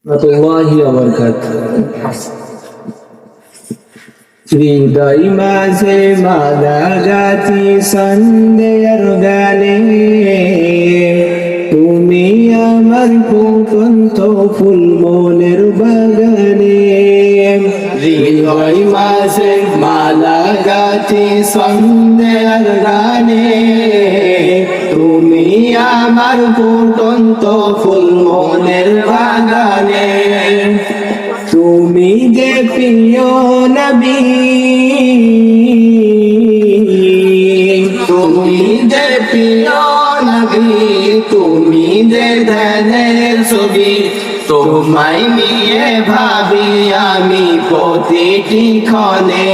রাহমাতুল্লাহি ওয়া বারাকাতুহু। হৃদয় মাঝে মালা গাছি সন্ধ্যের গানে, তুমি আমার ফুটন্ত ফুল মনের বাগানে। হৃদয় মাঝে মালা গাছি সন্ধ্যের গানে, তুমি আমার ফুটন্ত ফুল মনের বাগানে। তুমি যে প্রিয় নবী, তুমি যে প্রিয় নবী, তুমি যে ধ্যানের ছবি, তোমায় নিয়ে ভাবি আমি প্রতিটি ক্ষণে।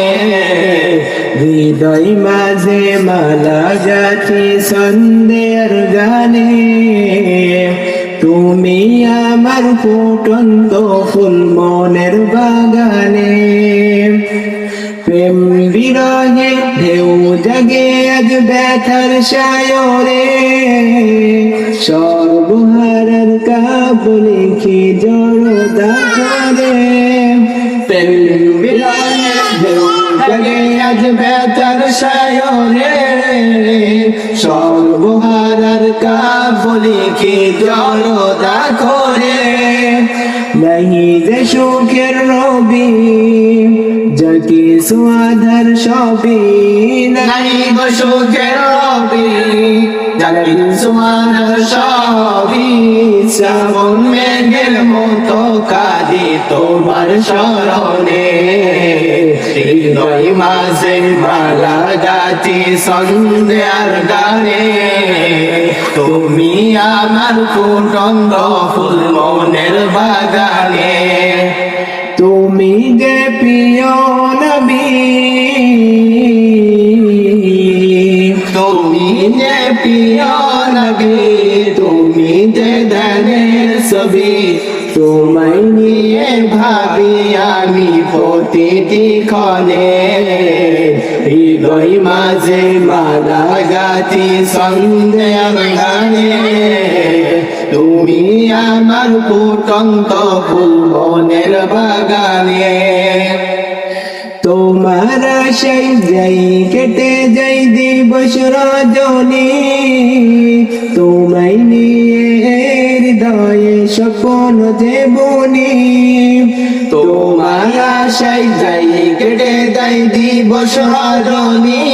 হৃদয় মাঝে মালা গাছি সন্ধ্যের গানে, তুমি আমার ফুটন্ত ফুল মনের বাগানে। প্রেম বিরহে ঢেউ জাগে আজ ব্যথার সায়রে, সর্বহারার কাবুলে কি জড়তা করে। প্রেম বিরহে ঢেউ জাগে আজ ব্যথার সায়রে, সর্বহারার কাবুলে কি জড়তা করে। নাহি যে সুখের রবি, যাকে সুয়াধার সবই, নাই গো সুখের রবি, যাকে সুয়াধার সবই। শ্রাবণ মেঘের মতো কাঁদি তোমার শরণে, হৃদয় মাঝে মালা গাছি সন্ধ্যার গানে, তুমি আমার ফুটন্ত ফুল মনের বাগানে। তুমি যে প্রিয় নবী, তুমি যে প্রিয় নবী, তুমি যে ধ্যানের ছবি, তোমায় নিয়ে ভাবি আমি প্রতিটি ক্ষণে। হৃদয় মাঝে মালা গাছি সন্ধ্যার গানে, তুমি আমার ফুটন্ত ফুল মনের বাগানে। তোমার সেই যাই কেটে যাই দিবস রজনী, তোমায় নিয়ে হৃদয়ে স্বপ্ন যে বুনি। তোমার আশায় যাই কেটে যাই দিবস রজনী,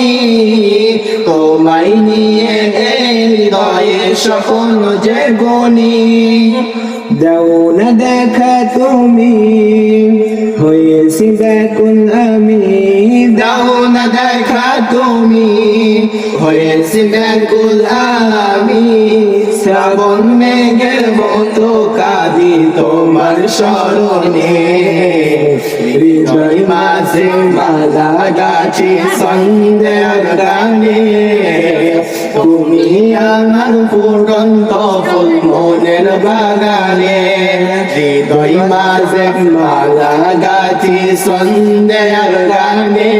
তোমায় নিয়ে হৃদয়ে স্বপ্ন যে বুনি। দাও না দেখা তুমি, হয়েছি ব্যাকুল আমি, দাও না দেখা তুমি, হয়েছি ব্যাকুল আমি। শ্রাবণ মেঘের মতো কাঁদি তোমার শরণে, হৃদয় মাঝে মালা গাছি সন্ধ্যার গানে, তুমি আমার ফুটন্ত ফুল মনের বাগানে। হৃদয় মাঝে মালা গাছি সন্ধ্যার গানে,